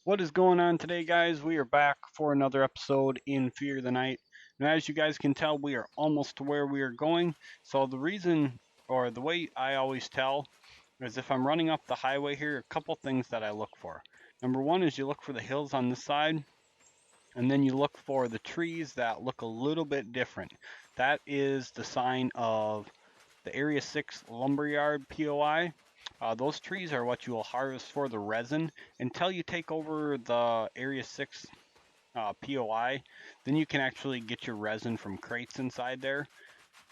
What is going on today, guys? We are back for another episode in Fear the Night. And as you guys can tell, we are almost to where we are going. So, the reason or the way I always tell is if I'm running up the highway here, a couple things that I look for. Number one is you look for the hills on this side, and then you look for the trees that look a little bit different. That is the sign of the Area 6 Lumberyard POI. Those trees are what you will harvest for the resin until you take over the Area 6 POI. Then you can actually get your resin from crates inside there.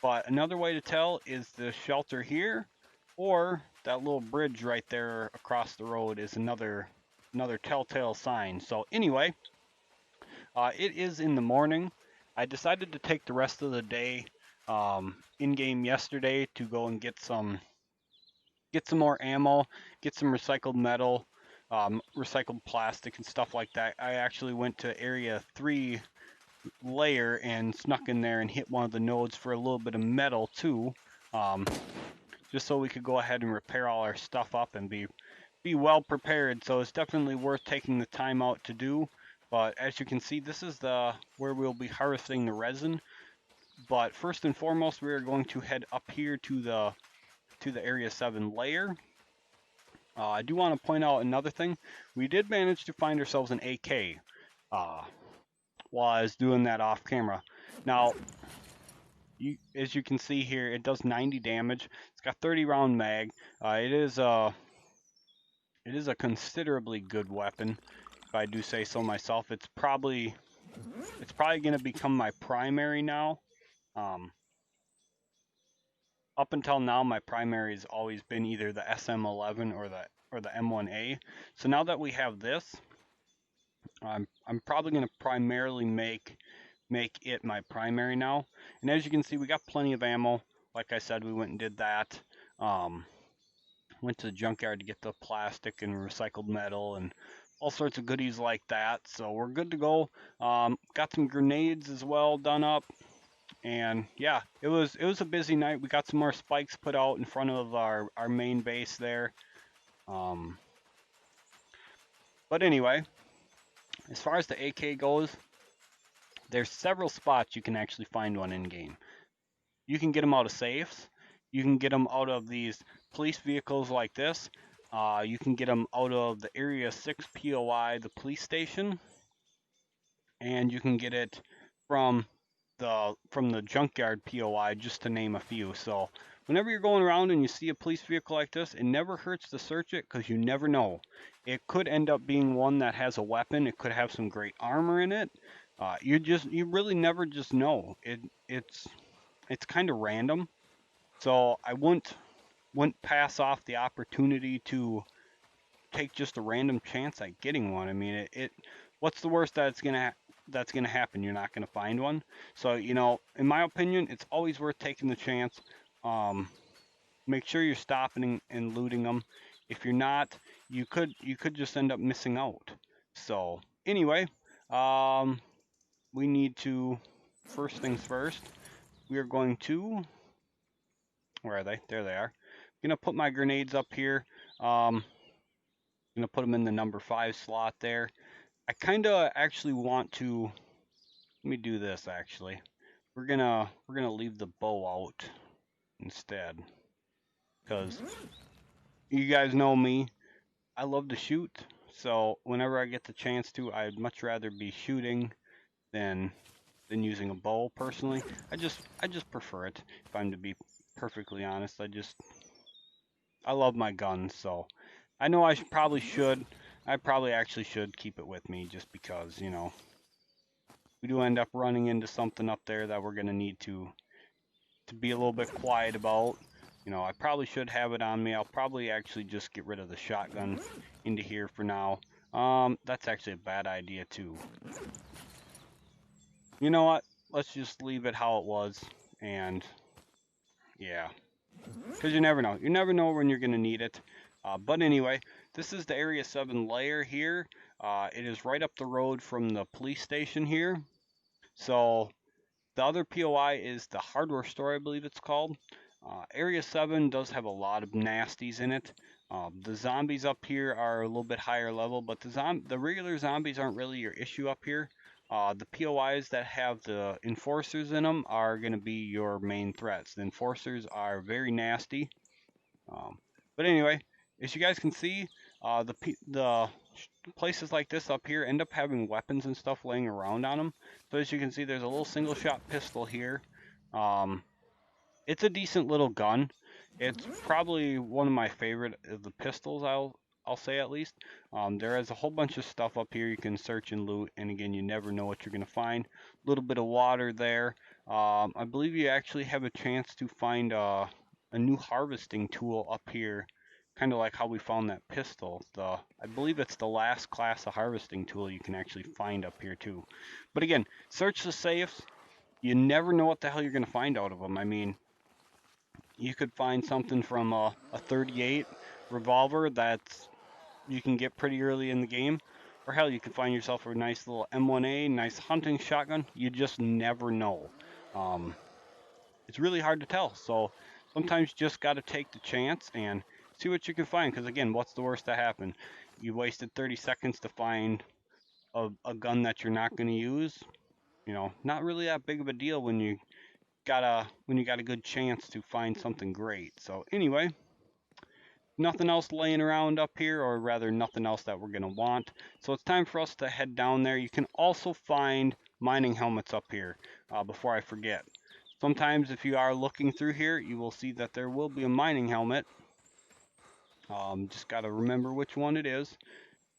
But another way to tell is the shelter here, or that little bridge right there across the road is another telltale sign. So anyway, it is in the morning. I decided to take the rest of the day in game yesterday to go and get some more ammo, get some recycled metal, recycled plastic, and stuff like that. I actually went to Area 3 layer and snuck in there and hit one of the nodes for a little bit of metal too, um, just so we could go ahead and repair all our stuff up and be well prepared. So it's definitely worth taking the time out to do. But as you can see, this is the where we'll be harvesting the resin. But first and foremost, we are going to head up here to the Area 7 layer. I do want to point out another thing. We did manage to find ourselves an AK uh, while I was doing that off camera. Now, as you can see here, it does 90 damage. It's got 30 round mag. It is a considerably good weapon, if I do say so myself. It's probably going to become my primary now. Um, Up until now, my primary has always been either the SM11 or the M1A. So now that we have this, I'm probably going to primarily make it my primary now. And as you can see, we got plenty of ammo. Like I said, we went and did that. Um, Went to the junkyard to get the plastic and recycled metal and all sorts of goodies like that. So we're good to go. Got some grenades as well done up. And yeah, it was a busy night. We got some more spikes put out in front of our main base there. Um, but anyway, as far as the AK goes, there's several spots you can actually find one in game. You can get them out of safes. You can get them out of these police vehicles like this. You can get them out of the Area 6 POI, the police station, and you can get it from the junkyard POI, just to name a few. So whenever you're going around and you see a police vehicle like this, it never hurts to search it because you never know. It could end up being one that has a weapon. It could have some great armor in it. You really never just know. It's kind of random. So I wouldn't pass off the opportunity to take just a random chance at getting one. I mean, it what's the worst that's gonna happen? You're not gonna find one. So in my opinion, it's always worth taking the chance. Um, Make sure you're stopping and looting them. If you're not, you could just end up missing out. So anyway, um, we need to first things first. We are going to where are they? There they are. I'm gonna put my grenades up here. Gonna put them in the number 5 slot there. I kind of actually want to. Let me do this actually. We're gonna leave the bow out instead, because you guys know me. I love to shoot, so whenever I get the chance to, I'd much rather be shooting than using a bow personally. I just prefer it. If I'm to be perfectly honest, I love my guns, so I know probably should. I probably actually should keep it with me just because, we do end up running into something up there that we're going to need to be a little bit quiet about. I probably should have it on me. I'll probably actually just get rid of the shotgun into here for now. That's actually a bad idea too. You know what? Let's just leave it how it was, and yeah, because you never know. You never know when you're going to need it. But anyway, this is the Area 7 layer here. It is right up the road from the police station here. So the other POI is the hardware store, I believe it's called. Area 7 does have a lot of nasties in it. The zombies up here are a little bit higher level, but the regular zombies aren't really your issue up here. The POIs that have the enforcers in them are going to be your main threats. The enforcers are very nasty. But anyway, as you guys can see, the places like this up here end up having weapons and stuff laying around on them. So as you can see, there's a little single shot pistol here. It's a decent little gun. It's probably one of my favorite of the pistols, I'll say at least. There is a whole bunch of stuff up here you can search and loot, and again, you never know what you're going to find. A little bit of water there. I believe you actually have a chance to find a new harvesting tool up here, kind of like how we found that pistol. I believe it's the last class of harvesting tool you can actually find up here too. But again, search the safes. You never know what the hell you're going to find out of them. I mean, you could find something from a 38 revolver that's you can get pretty early in the game, or hell, you could find yourself a nice little M1A, nice hunting shotgun. You just never know. It's really hard to tell, so sometimes you just got to take the chance and see what you can find, because again, what's the worst that happen? You wasted 30 seconds to find a gun that you're not going to use. You know, not really that big of a deal when you got a good chance to find something great. So anyway, nothing else laying around up here, or rather nothing else that we're going to want. So it's time for us to head down there. You can also find mining helmets up here, before I forget. Sometimes if you are looking through here, you will see that there will be a mining helmet. Just got to remember which one it is.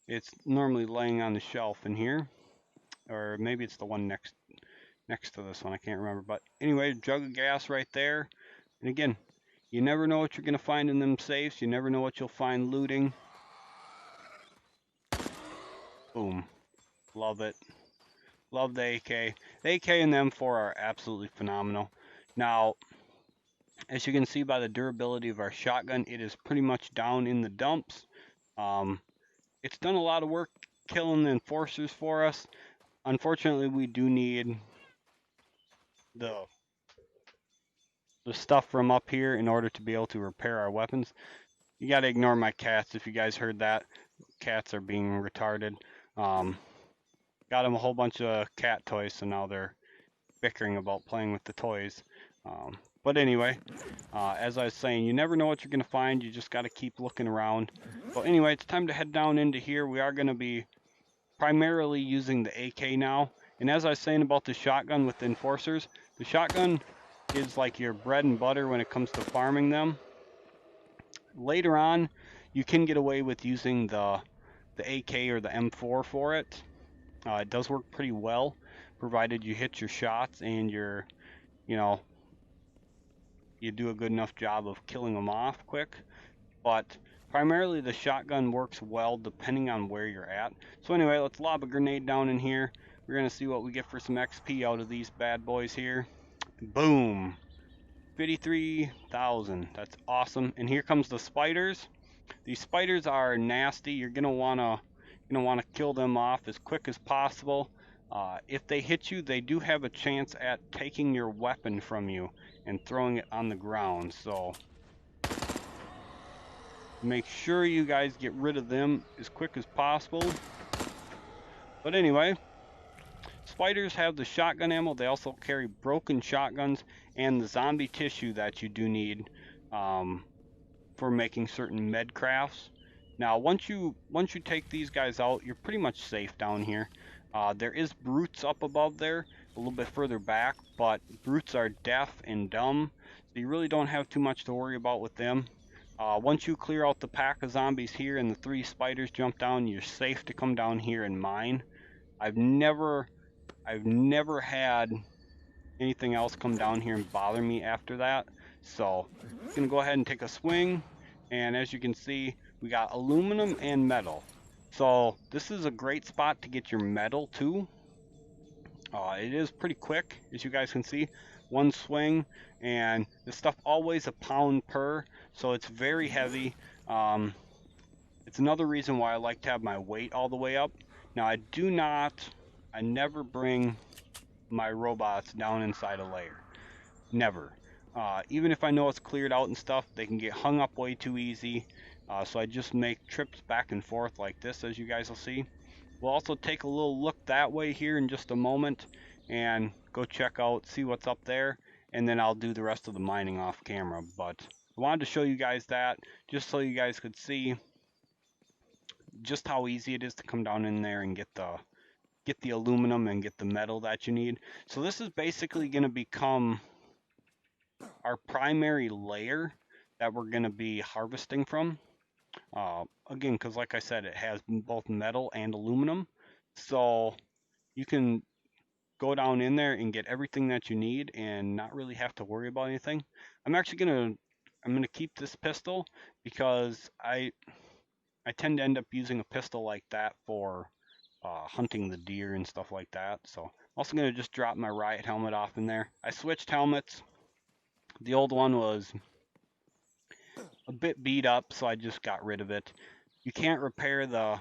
It's normally laying on the shelf in here, or maybe it's the one next to this one. I can't remember. But anyway, jug of gas right there. And again, you never know what you're going to find in them safes. You never know what you'll find looting. Boom. Love it. Love the AK. The AK and the M4 are absolutely phenomenal. Now, as you can see by the durability of our shotgun, it is pretty much down in the dumps. It's done a lot of work killing the enforcers for us. Unfortunately, we do need the stuff from up here in order to be able to repair our weapons. You got to ignore my cats if you guys heard that. Cats are being retarded. Got them a whole bunch of cat toys, so now they're bickering about playing with the toys. But anyway, as I was saying, you never know what you're going to find. You just got to keep looking around. But anyway, it's time to head down into here. We are going to be primarily using the AK now. And as I was saying about the shotgun with the enforcers, the shotgun is like your bread and butter when it comes to farming them. Later on, you can get away with using the AK or the M4 for it. It does work pretty well, provided you hit your shots and you do a good enough job of killing them off quick. But primarily the shotgun works well depending on where you're at. So anyway, let's lob a grenade down in here. We're going to see what we get for some XP out of these bad boys here. Boom. 53,000. That's awesome. And here comes the spiders. These spiders are nasty. You're gonna wanna kill them off as quick as possible. If they hit you, they do have a chance at taking your weapon from you and throwing it on the ground. So make sure you guys get rid of them as quick as possible. But anyway, spiders have the shotgun ammo. They also carry broken shotguns and the zombie tissue that you do need for making certain med crafts. Now, once you take these guys out, you're pretty much safe down here. There is brutes up above there, a little bit further back, but brutes are deaf and dumb, so you really don't have too much to worry about with them. Once you clear out the pack of zombies here and the 3 spiders jump down, you're safe to come down here and mine. I've never had anything else come down here and bother me after that. So I'm gonna go ahead and take a swing, and as you can see, we got aluminum and metal. So this is a great spot to get your metal too. It is pretty quick, as you guys can see. One swing, and this stuff always a pound per, so it's very heavy. It's another reason why I like to have my weight all the way up. Now I never bring my robots down inside a layer. Never. Even if I know it's cleared out and stuff, they can get hung up way too easy. So I just make trips back and forth like this, as you guys will see. We'll also take a little look that way here in just a moment and go check out, see what's up there, and then I'll do the rest of the mining off camera. But I wanted to show you guys that just so you guys could see just how easy it is to come down in there and get the aluminum and get the metal that you need. So this is basically going to become our primary layer that we're going to be harvesting from. Again, because like I said, it has both metal and aluminum. So you can go down in there and get everything that you need and not really have to worry about anything. I'm gonna keep this pistol because I tend to end up using a pistol like that for hunting the deer and stuff like that. So I'm also gonna just drop my riot helmet off in there. I switched helmets. The old one was a bit beat up, so I just got rid of it. You can't repair the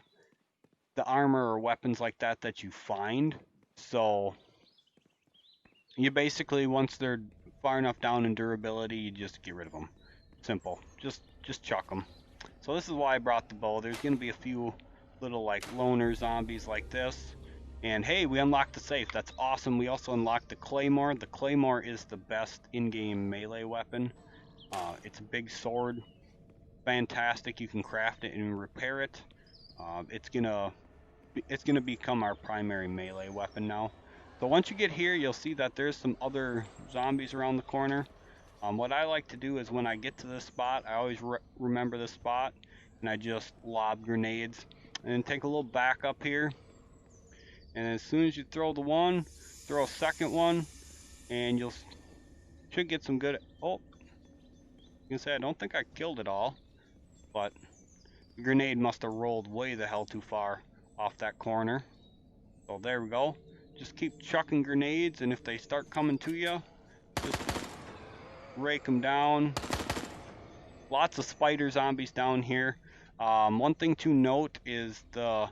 armor or weapons like that you find. So you basically, once they're far enough down in durability, you just get rid of them. Simple. Just chuck them. So this is why I brought the bow. There's going to be a few little like loner zombies like this. And hey, we unlocked the safe. That's awesome. We also unlocked the claymore. The claymore is the best in-game melee weapon. It's a big sword. Fantastic. You can craft it and repair it. It's gonna become our primary melee weapon now. So once you get here, you'll see that there's some other zombies around the corner. What I like to do is when I get to this spot, I always remember this spot, and I just lob grenades, and then take a little back up here. And as soon as you throw the one, throw a second one, and should get some good. Oh, you can say I don't think I killed it all, but the grenade must have rolled way the hell too far off that corner. So there we go. Just keep chucking grenades, and if they start coming to you, just rake them down. Lots of spider zombies down here. One thing to note is the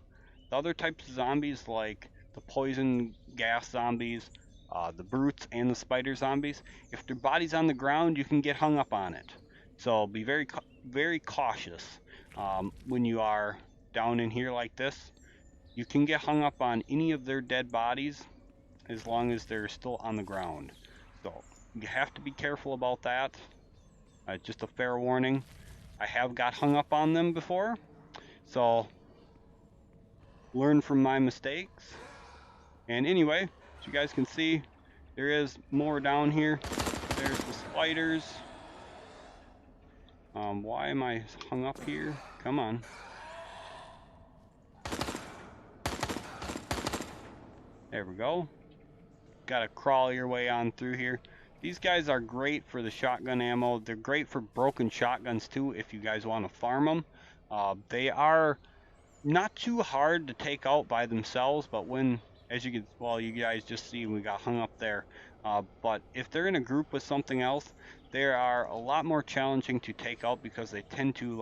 other types of zombies, like the poison gas zombies, the brutes, and the spider zombies, if their body's on the ground, you can get hung up on it. So be very cautious when you are down in here like this. You can get hung up on any of their dead bodies as long as they're still on the ground. So you have to be careful about that. Just a fair warning. I have got hung up on them before, so learn from my mistakes. And anyway, as you guys can see, there is more down here. There's the spiders. Why am I hung up here? Come on. There we go. Gotta crawl your way on through here. These guys are great for the shotgun ammo. They're great for broken shotguns too if you guys want to farm them. They are not too hard to take out by themselves, but when, as you can, well, you guys just see we got hung up there. But if they're in a group with something else, they are a lot more challenging to take out because they tend to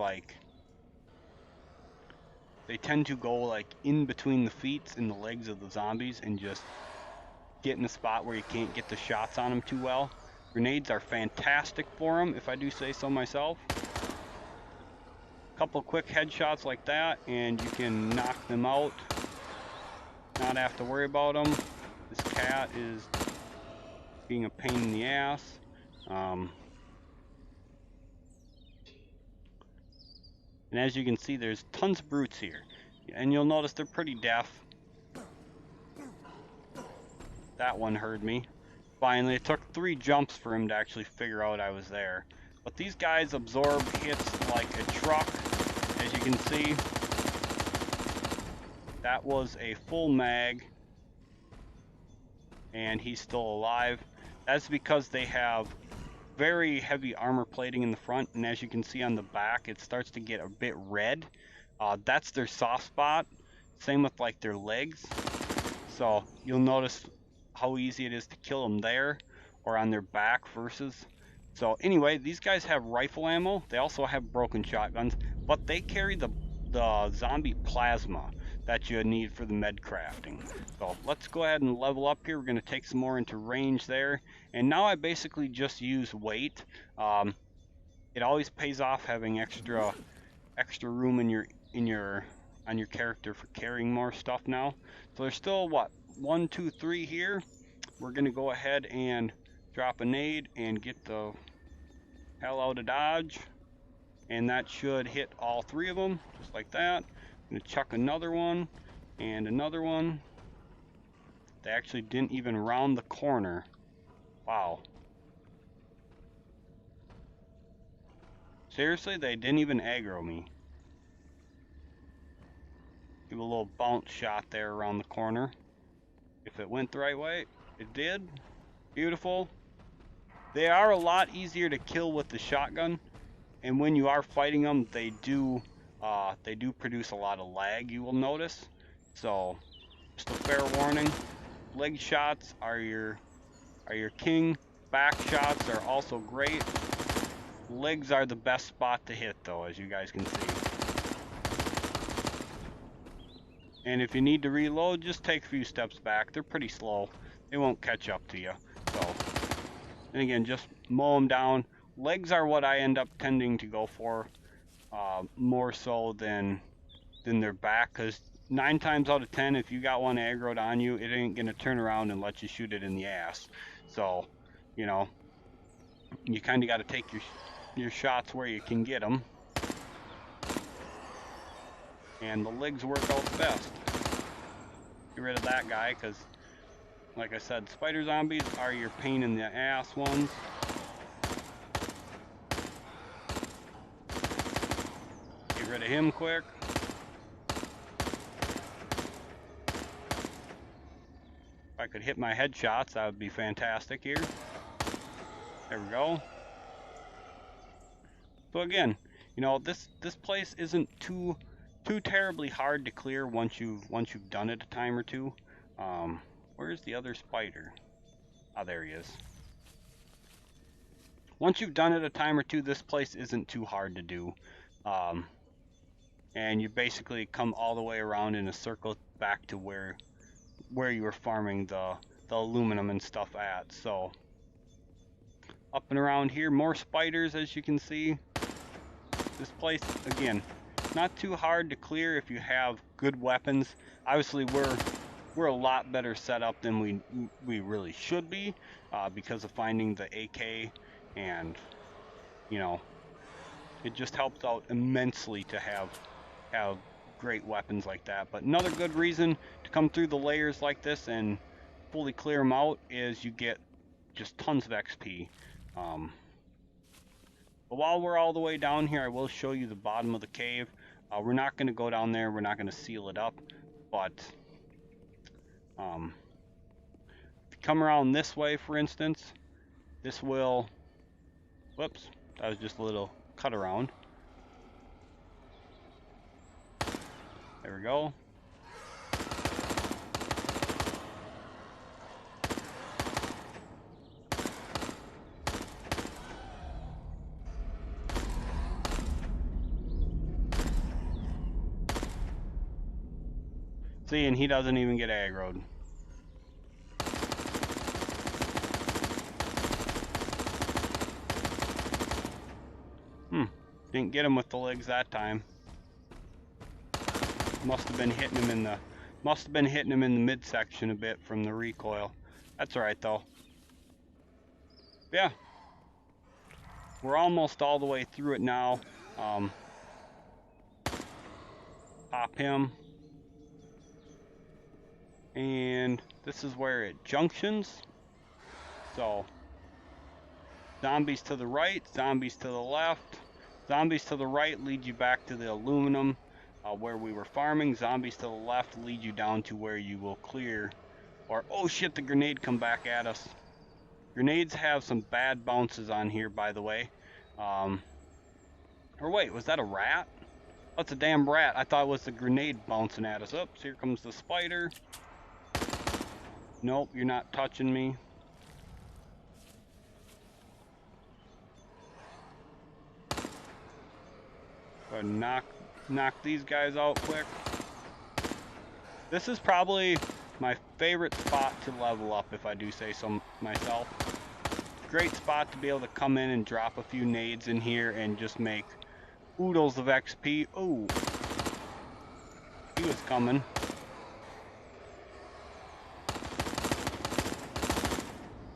go like in between the feet and the legs of the zombies and just get in a spot where you can't get the shots on them too well. Grenades are fantastic for them, if I do say so myself. Couple quick headshots like that and you can knock them out. Not have to worry about them. This cat is being a pain in the ass. And as you can see, there's tons of brutes here. And you'll notice they're pretty deaf. That one heard me. Finally, it took 3 jumps for him to actually figure out I was there. But these guys absorb hits like a truck, as you can see. That was a full mag, and he's still alive. That's because they have very heavy armor plating in the front, and as you can see on the back, it starts to get a bit red. That's their soft spot. Same with like their legs. So you'll notice how easy it is to kill them there or on their back versus. So anyway, these guys have rifle ammo. They also have broken shotguns, but they carry the zombie plasma. that you need for the med crafting. So let's go ahead and level up here. We're going to take some more into range there. And now I basically just use weight. It always pays off having extra room on your character for carrying more stuff now. So there's still what, 1, 2, 3 here. We're going to go ahead and drop a nade and get the hell out of Dodge. And that should hit all 3 of them, just like that. I'm going to chuck another one, and another one. They actually didn't even round the corner. Wow. Seriously, they didn't even aggro me. Give a little bounce shot there around the corner. If it went the right way, it did. Beautiful. They are a lot easier to kill with the shotgun. And when you are fighting them, they do produce a lot of lag, you will notice. So, just a fair warning. Leg shots are your king. Back shots are also great. Legs are the best spot to hit, though, as you guys can see. And if you need to reload, just take a few steps back. They're pretty slow. They won't catch up to you. So, and again, just mow them down. Legs are what I end up tending to go for, more so than their back, because 9 times out of 10, if you got one aggroed on you, it ain't gonna turn around and let you shoot it in the ass. So, you know, you kind of got to take your shots where you can get them, and the legs work out the best. Get rid of that guy, because, like I said, spider zombies are your pain in the ass ones. Get rid of him quick. If I could hit my headshots, that would be fantastic here. There we go. So again, you know, this place isn't too terribly hard to clear once you've done it a time or two. Where's the other spider? Oh, there he is. Once you've done it a time or two, this place isn't too hard to do. And you basically come all the way around in a circle back to where you were farming the aluminum and stuff at. So up and around here, more spiders, as you can see. This place, again, not too hard to clear if you have good weapons. Obviously, we're a lot better set up than we really should be, because of finding the AK, and you know, it just helps out immensely to have great weapons like that. But another good reason to come through the layers like this and fully clear them out is you get just tons of XP. But while we're all the way down here, I will show you the bottom of the cave. We're not going to go down there. We're not going to seal it up. But if you come around this way, for instance, this will... Whoops, that was just a little cut around. There we go. See, and he doesn't even get aggroed. Didn't get him with the legs that time. Must have been hitting him in the midsection a bit from the recoil. That's alright though. Yeah. We're almost all the way through it now. Pop him. And this is where it junctions. So, zombies to the right, zombies to the left. Zombies to the right lead you back to the aluminum, where we were farming. Zombies to the left lead you down to where you will clear. Or, oh shit, the grenade come back at us. Grenades have some bad bounces on here, by the way. Or wait, was that a rat? That's a damn rat. I thought it was the grenade bouncing at us. Oops, here comes the spider. Nope, you're not touching me. Go ahead and knock these guys out quick. This is probably my favorite spot to level up, if I do say so myself. Great spot to be able to come in and drop a few nades in here and just make oodles of XP. Oh, he was coming.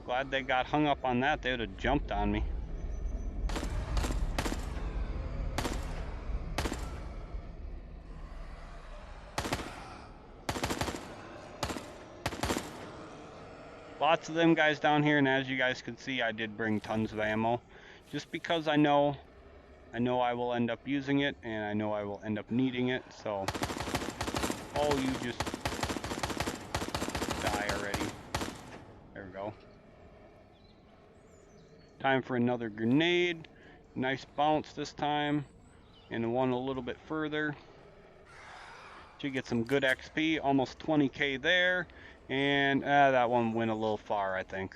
Glad they got hung up on that. They would have jumped on me. Lots of them guys down here, and as you guys can see, I did bring tons of ammo. Just because I know I will end up using it, and I know I will end up needing it, so... Oh, you just... die already. There we go. Time for another grenade. Nice bounce this time. And one a little bit further. Should get some good XP. Almost 20k there. And that one went a little far, I think.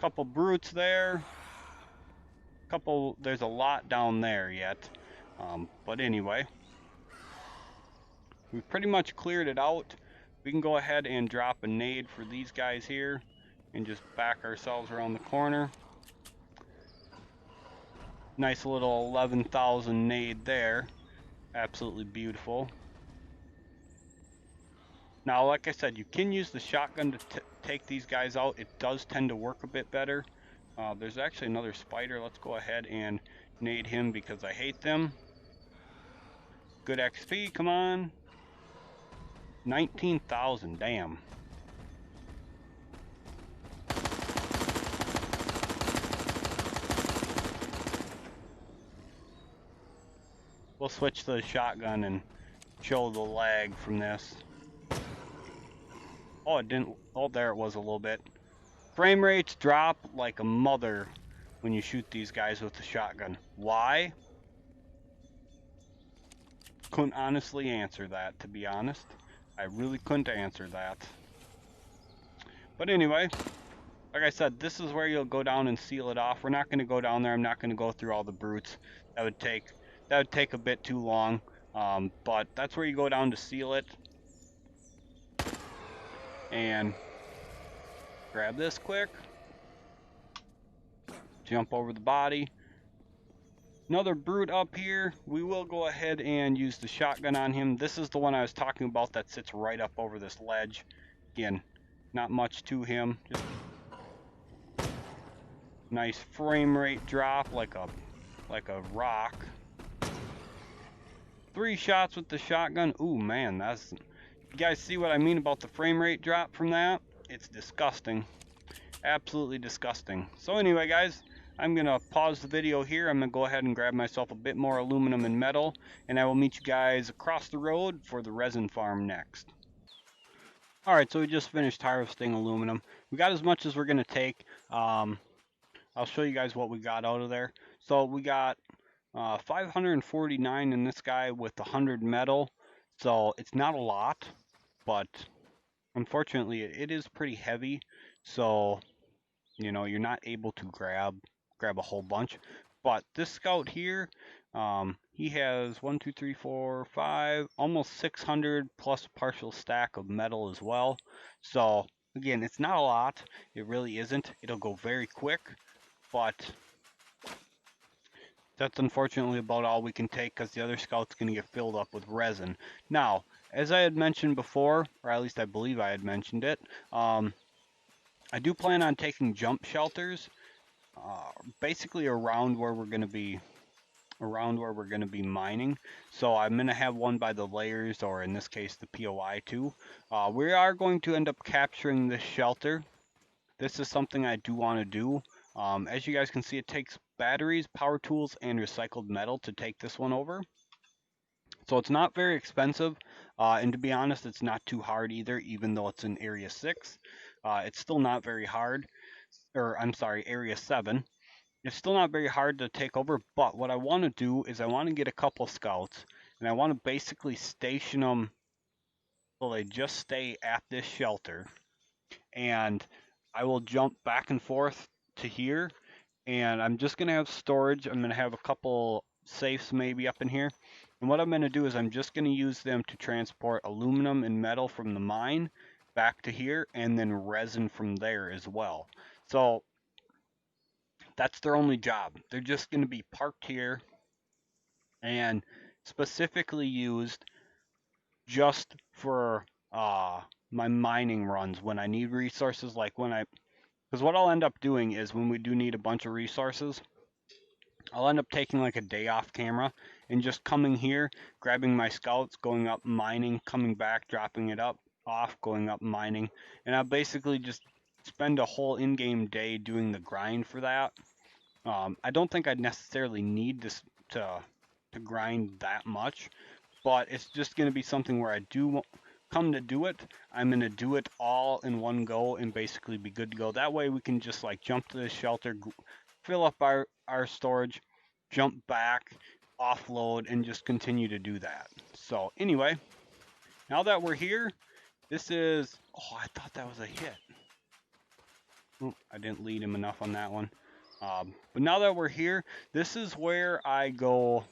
Couple brutes there. There's a lot down there yet. But anyway. We've pretty much cleared it out. We can go ahead and drop a nade for these guys here. And just back ourselves around the corner. Nice little 11,000 nade there. Absolutely beautiful. Now, like I said, you can use the shotgun to take these guys out. It does tend to work a bit better. There's actually another spider. Let's go ahead and nade him because I hate them. Good XP, come on. 19,000, damn. We'll switch to the shotgun and show the lag from this. Oh, it didn't. Oh, there it was a little bit. Frame rates drop like a mother when you shoot these guys with the shotgun. Why? Couldn't honestly answer that, to be honest. I really couldn't answer that. But anyway, like I said, this is where you'll go down and seal it off. We're not going to go down there. I'm not going to go through all the brutes. That would take a bit too long. But that's where you go down to seal it. And grab this quick. Jump over the body. Another brute up here. We will go ahead and use the shotgun on him. This is the one I was talking about that sits right up over this ledge. Again, not much to him. Just nice frame rate drop like a rock. 3 shots with the shotgun. Ooh, man, that's... You guys see what I mean about the frame rate drop from that? It's disgusting. Absolutely disgusting. So anyway, guys, I'm going to pause the video here. I'm going to go ahead and grab myself a bit more aluminum and metal, and I will meet you guys across the road for the resin farm next. Alright, so we just finished harvesting aluminum. We got as much as we're going to take. I'll show you guys what we got out of there. So we got 549 in this guy with 100 metal. So it's not a lot, but unfortunately it is pretty heavy. So, you know, you're not able to grab a whole bunch. But this scout here, he has 1, 2, 3, 4, 5, almost 600 plus a partial stack of metal as well. So again, it's not a lot. It really isn't. It'll go very quick, but that's unfortunately about all we can take because the other scout's going to get filled up with resin. Now, as I had mentioned before, or at least I believe I had mentioned it, I do plan on taking jump shelters, basically around where we're going to be mining. So I'm going to have one by the layers, or in this case the POI too. We are going to end up capturing this shelter. This is something I do want to do. As you guys can see, it takes batteries, power tools, and recycled metal to take this one over. So it's not very expensive, and to be honest, it's not too hard either, even though it's in Area 6. It's still not very hard, or I'm sorry, Area 7. It's still not very hard to take over, but what I want to do is I want to get a couple scouts, and I want to basically station them so they just stay at this shelter. And I will jump back and forth to here, and I'm just going to have storage. I'm going to have a couple safes maybe up in here. And what I'm going to do is I'm just going to use them to transport aluminum and metal from the mine back to here, and then resin from there as well. So that's their only job. They're just going to be parked here and specifically used just for my mining runs when I need resources, like because what I'll end up doing is when we do need a bunch of resources, I'll end up taking like a day off camera and just coming here, grabbing my scouts, going up mining, coming back, dropping it up, off, going up mining, and I'll basically just spend a whole in-game day doing the grind for that. I don't think I'd necessarily need this to grind that much, but it's just going to be something where I do come to do it. I'm going to do it all in one go and basically be good to go. That way we can just like jump to the shelter, fill up our storage, jump back, offload, and just continue to do that. So anyway, now that we're here, this is, oh, I thought that was a hit. Oh, I didn't lead him enough on that one. But now that we're here, this is where I go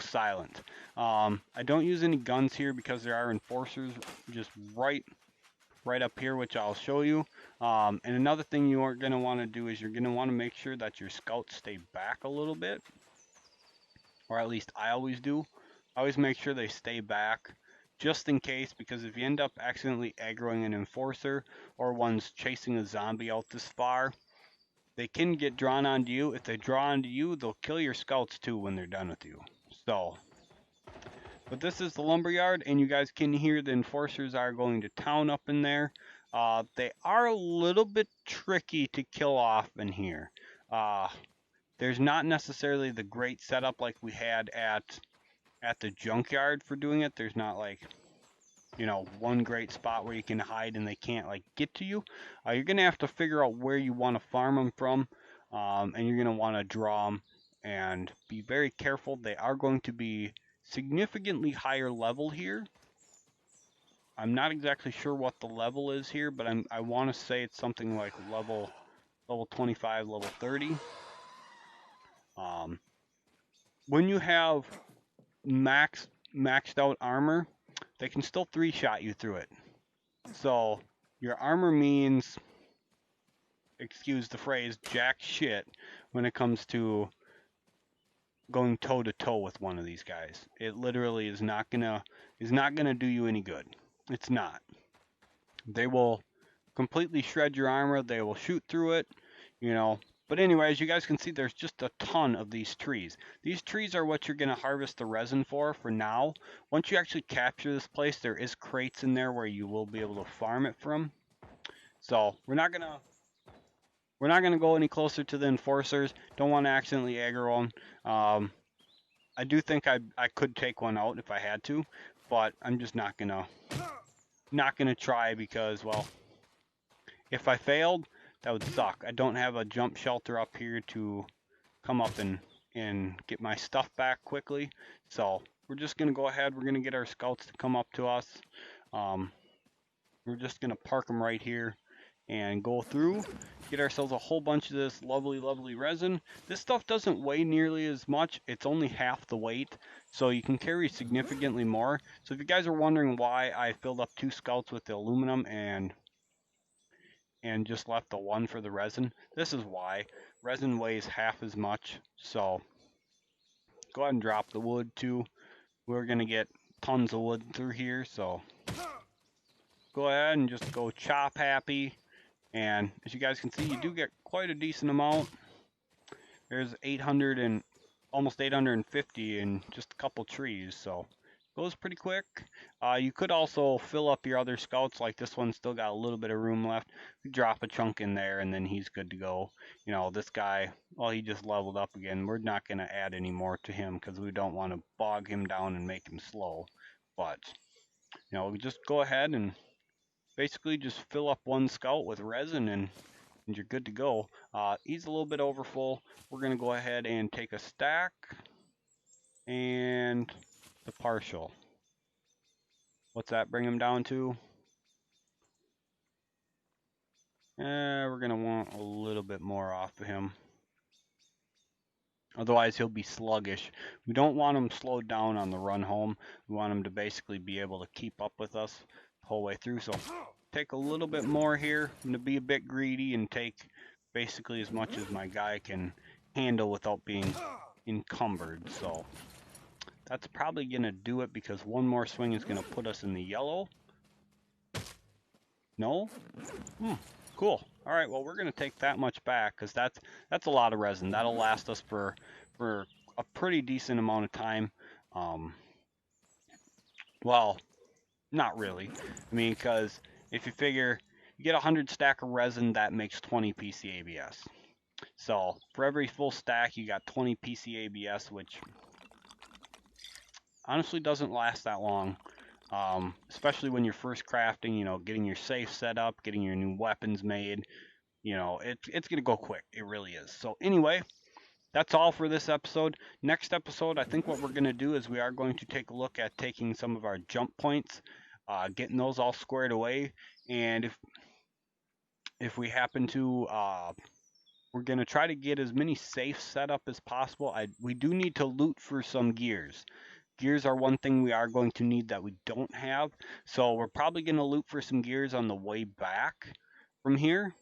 silent. I don't use any guns here because there are enforcers just right up here, which I'll show you. And another thing you are going to want to do is you're going to want to make sure that your scouts stay back a little bit, or at least I always do. I always make sure they stay back just in case, because if you end up accidentally aggroing an enforcer or one's chasing a zombie out this far, they can get drawn onto you. If they draw onto you, they'll kill your scouts too when they're done with you. So, but this is the lumberyard, and you guys can hear the enforcers are going to town up in there. They are a little bit tricky to kill off in here. There's not necessarily the great setup like we had at the junkyard for doing it. There's not like, you know, one great spot where you can hide and they can't like get to you. You're gonna have to figure out where you want to farm them from, and you're gonna want to draw them and be very careful. They are going to be significantly higher level here. I'm not exactly sure what the level is here, but I want to say it's something like level 25, level 30. When you have maxed out armor, they can still 3-shot you through it. So your armor means, excuse the phrase, jack shit when it comes to going toe to toe with one of these guys. It literally is not gonna do you any good. It's not. They will completely shred your armor. They will shoot through it, you know. But anyway, as you guys can see, there's just a ton of these trees. These trees are what you're going to harvest the resin for now. Once you actually capture this place, there is crates in there where you will be able to farm it from. So we're not gonna go any closer to the enforcers. Don't want to accidentally aggro them. I do think I could take one out if I had to, but I'm just not gonna try because, well, if I failed, that would suck. I don't have a jump shelter up here to come up and get my stuff back quickly. So we're just gonna go ahead. We're gonna get our scouts to come up to us. We're just gonna park them right here and go through, get ourselves a whole bunch of this lovely resin. This stuff doesn't weigh nearly as much. It's only half the weight, so you can carry significantly more. So if you guys are wondering why I filled up 2 scouts with the aluminum and just left the one for the resin, this is why. Resin weighs half as much. So go ahead and drop the wood too. We're gonna get tons of wood through here, so go ahead and just go chop happy. And as you guys can see, you do get quite a decent amount. There's 800 and almost 850 in just a couple trees, so it goes pretty quick. You could also fill up your other scouts, like this one's still got a little bit of room left. You drop a chunk in there and then he's good to go. You know, this guy, well, he just leveled up again. We're not going to add any more to him because we don't want to bog him down and make him slow. But, you know, we just go ahead and basically just fill up one scout with resin and you're good to go. He's a little bit over full. We're going to go ahead and take a stack and the partial. What's that bring him down to? We're going to want a little bit more off of him. Otherwise, he'll be sluggish. We don't want him slowed down on the run home. We want him to basically be able to keep up with us the whole way through. So take a little bit more here. I'm going to be a bit greedy and take basically as much as my guy can handle without being encumbered. So that's probably going to do it, because one more swing is going to put us in the yellow. No? Cool. All right, well, we're going to take that much back, because that's a lot of resin. That'll last us for a pretty decent amount of time. Well, not really. I mean, because if you figure you get 100 stack of resin, that makes 20 PCABS. So for every full stack, you got 20 PCABS, which honestly doesn't last that long. Especially when you're first crafting, you know, getting your safe set up, getting your new weapons made, you know, it's going to go quick. It really is. So anyway, that's all for this episode. Next episode, I think what we're going to do is we are going to take a look at taking some of our jump points, getting those all squared away. And if we happen to, we're going to try to get as many safes set up as possible. We do need to loot for some gears. Gears are one thing we are going to need that we don't have. So we're probably going to loot for some gears on the way back from here.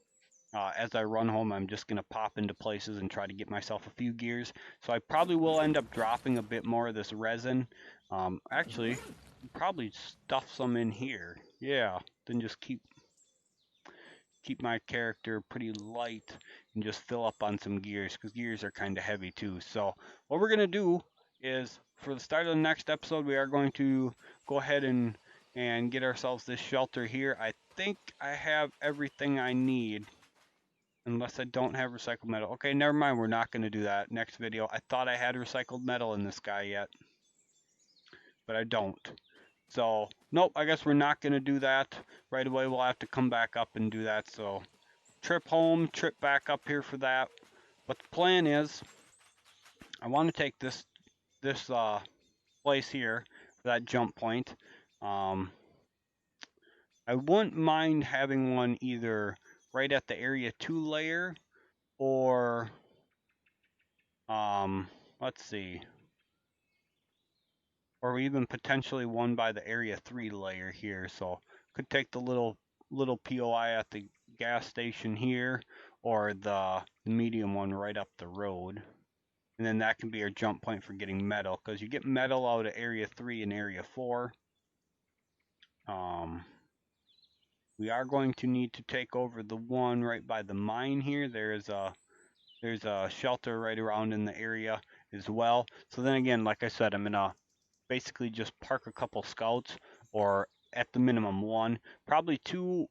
As I run home, I'm just going to pop into places and try to get myself a few gears. So I probably will end up dropping a bit more of this resin. Actually, probably stuff some in here. Yeah, then just keep my character pretty light and just fill up on some gears, because gears are kind of heavy too. So what we're going to do is, for the start of the next episode, we are going to go ahead and get ourselves this shelter here. I think I have everything I need, unless I don't have recycled metal. Okay, never mind, we're not going to do that. Next video. I thought I had recycled metal in this guy yet, but I don't. So, nope, I guess we're not going to do that right away. We'll have to come back up and do that. So, trip home, trip back up here for that. But the plan is, I want to take this place here for that jump point. I wouldn't mind having one either right at the area 2 layer, or let's see, or even potentially one by the area 3 layer here. So could take the little POI at the gas station here, or the medium one right up the road. And then that can be our jump point for getting metal, because you get metal out of area 3 and area 4. We are going to need to take over the one right by the mine here. There's a shelter right around in the area as well. So then again, like I said, I'm gonna basically just park a couple scouts, or at the minimum one, probably two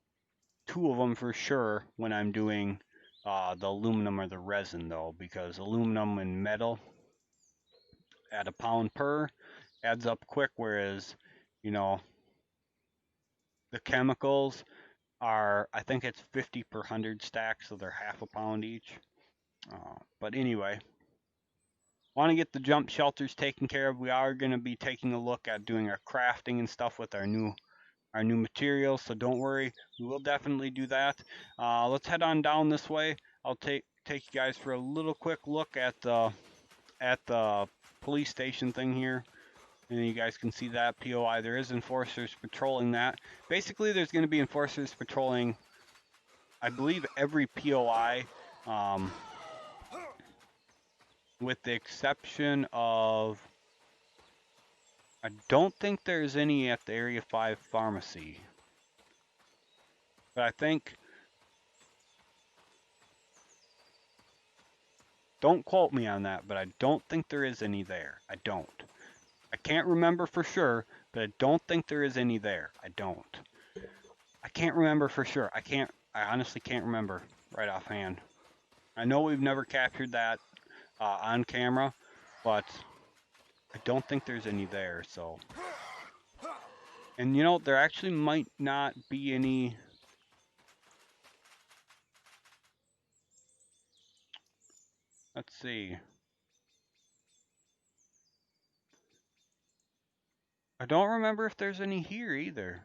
of them for sure when I'm doing the aluminum or the resin, though, because aluminum and metal at a pound per adds up quick, whereas, you know, the chemicals are, I think it's 50 per 100 stack, so they're half a pound each. But anyway, want to get the jump shelters taken care of. We are going to be taking a look at doing our crafting and stuff with our new materials, so don't worry, we will definitely do that. Let's head on down this way. I'll take you guys for a little quick look at the police station thing here, and then you guys can see that POI. There is enforcers patrolling that. Basically, there's going to be enforcers patrolling, I believe, every POI, with the exception of, I don't think there's any at the Area 5 pharmacy. But I think, don't quote me on that, but I don't think there is any there. I don't. I can't remember for sure, but I don't think there is any there. I don't. I can't remember for sure. I honestly can't remember right offhand. I know we've never captured that on camera, but I don't think there's any there, so. And you know, there actually might not be any. Let's see. I don't remember if there's any here either.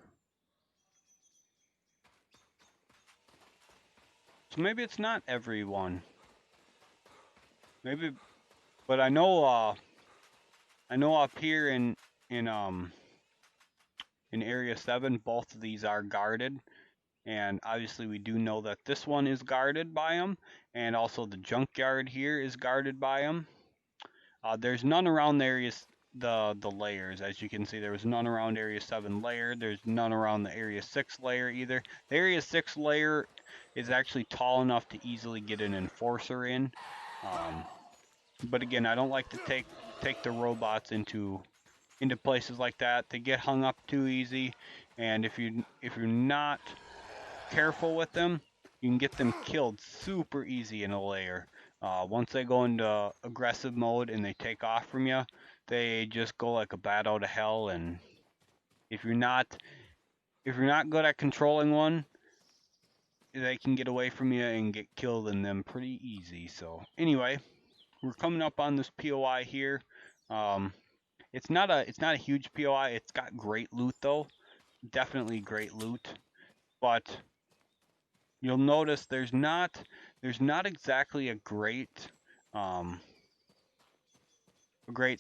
So maybe it's not everyone. Maybe, but I know up here in Area 7, both of these are guarded, and obviously we do know that this one is guarded by them, and also the junkyard here is guarded by them. There's none around the areas, the layers. As you can see, there was none around Area 7 layer. There's none around the Area 6 layer either. The Area 6 layer is actually tall enough to easily get an enforcer in. But again, I don't like to take the robots into places like that. They get hung up too easy, and if you're not careful with them, you can get them killed super easy in a layer. Once they go into aggressive mode and they take off from you, they just go like a bat out of hell. And if you're not good at controlling one, they can get away from you and get killed in them pretty easy. So anyway, we're coming up on this POI here. It's not a huge POI. It's got great loot though, definitely great loot, but you'll notice there's not exactly a great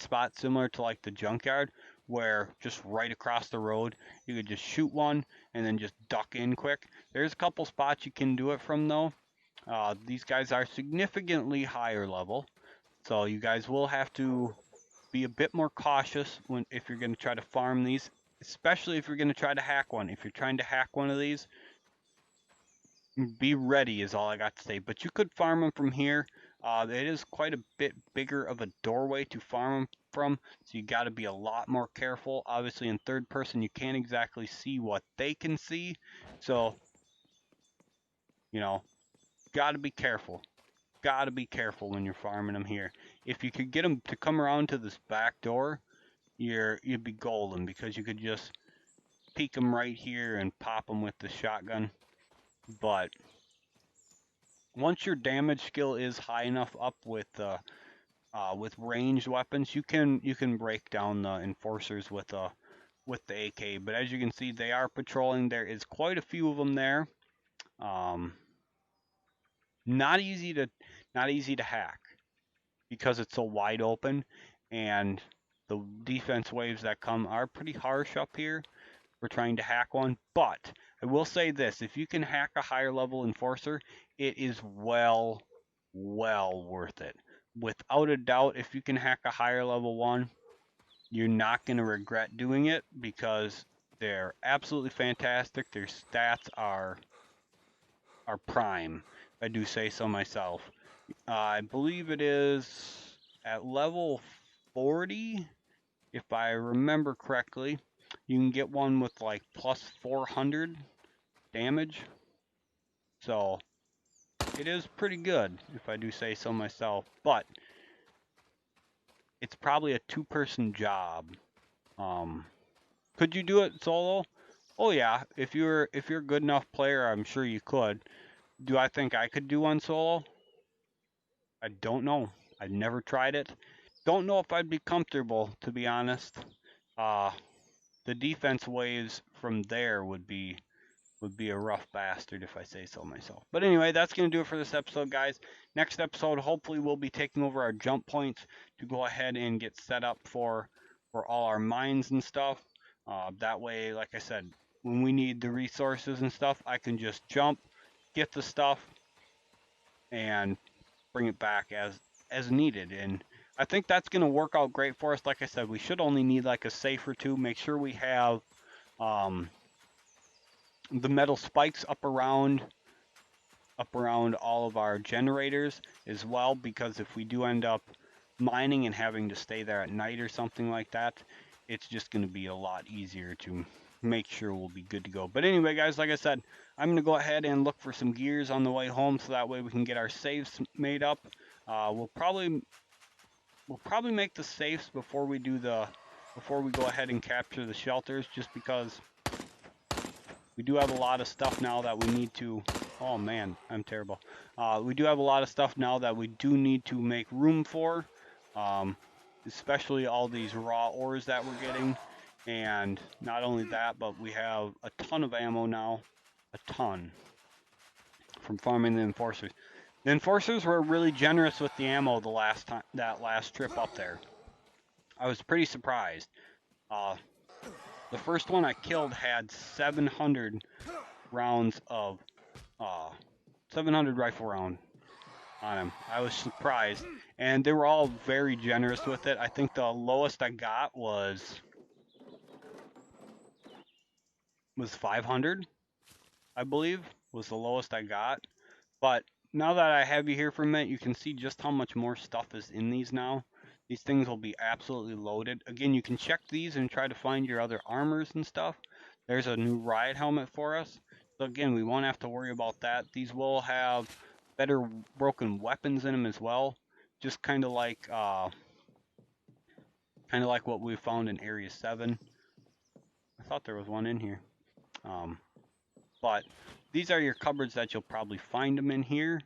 spot similar to like the junkyard where just right across the road you could just shoot one and then just duck in quick. There's a couple spots you can do it from though. These guys are significantly higher level, so you guys will have to be a bit more cautious if you're going to try to farm these, especially if you're going to try to hack one. If you're trying to hack one of these, be ready is all I got to say. But you could farm them from here. It is quite a bit bigger of a doorway to farm them from, so you got to be a lot more careful. Obviously in third person you can't exactly see what they can see, so you know, got to be careful. Got to be careful when you're farming them here. If you could get them to come around to this back door, you'd be golden, because you could just peek them right here and pop them with the shotgun. But once your damage skill is high enough up with ranged weapons, you can break down the enforcers with the AK. But as you can see, they are patrolling. There is quite a few of them there. Not easy to hack because it's so wide open, and the defense waves that come are pretty harsh up here for trying to hack one. But I will say this: if you can hack a higher level enforcer, it is well worth it. Without a doubt, if you can hack a higher level one, you're not going to regret doing it, because they're absolutely fantastic. Their stats are prime, if I do say so myself. I believe it is at level 40, if I remember correctly. You can get one with like plus 400 damage. So it is pretty good, if I do say so myself. But it's probably a two-person job. Could you do it solo? Oh yeah, if you're a good enough player, I'm sure you could. Do I think I could do one solo? I don't know. I've never tried it. Don't know if I'd be comfortable, to be honest. The defense waves from there would be a rough bastard, if I say so myself. But anyway, that's going to do it for this episode, guys. Next episode, hopefully we'll be taking over our jump points to go ahead and get set up for all our mines and stuff. That way, like I said, when we need the resources and stuff, I can just jump, get the stuff, and bring it back as needed. And I think that's going to work out great for us. Like I said, we should only need like a safe or two. Make sure we have the metal spikes up around all of our generators as well, because if we do end up mining and having to stay there at night or something like that, it's just going to be a lot easier to make sure we'll be good to go. But anyway, guys, like I said, I'm going to go ahead and look for some gears on the way home, so that way we can get our safes made up. We'll probably make the safes before we go ahead and capture the shelters, just because we do have a lot of stuff now that we need to... Oh man, I'm terrible. We do have a lot of stuff now that we do need to make room for, especially all these raw ores that we're getting. And not only that, but we have a ton of ammo now. A ton. from farming the enforcers. The enforcers were really generous with the ammo the last trip up there. I was pretty surprised. The first one I killed had 700 rounds of 700 rifle round on him. I was surprised, and they were all very generous with it. I think the lowest I got was 500, I believe, was the lowest I got. But now that I have you here for a minute, you can see just how much more stuff is in these now. These things will be absolutely loaded. Again, you can check these and try to find your other armors and stuff. There's a new riot helmet for us. So again, we won't have to worry about that. These will have better broken weapons in them as well. Just kind of like what we found in Area 7. I thought there was one in here. But these are your cupboards that you'll probably find them in here,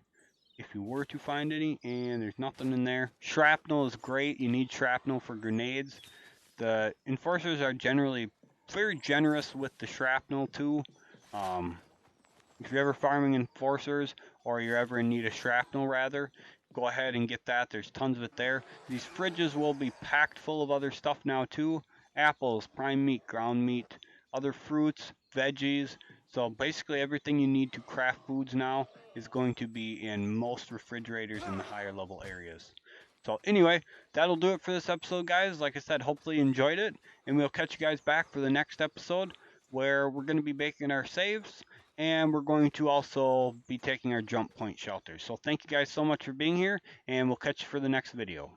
if you were to find any, and there's nothing in there. Shrapnel is great. You need shrapnel for grenades. The enforcers are generally very generous with the shrapnel too. If you're ever farming enforcers, or you're ever in need of shrapnel rather, go ahead and get that. There's tons of it there. These fridges will be packed full of other stuff now too. Apples, prime meat, ground meat, other fruits, veggies. So basically everything you need to craft foods now is going to be in most refrigerators in the higher level areas. So anyway, that'll do it for this episode, guys. Like I said, hopefully you enjoyed it, and we'll catch you guys back for the next episode where we're going to be making our saves, and we're going to also be taking our jump point shelters. So thank you guys so much for being here, and we'll catch you for the next video.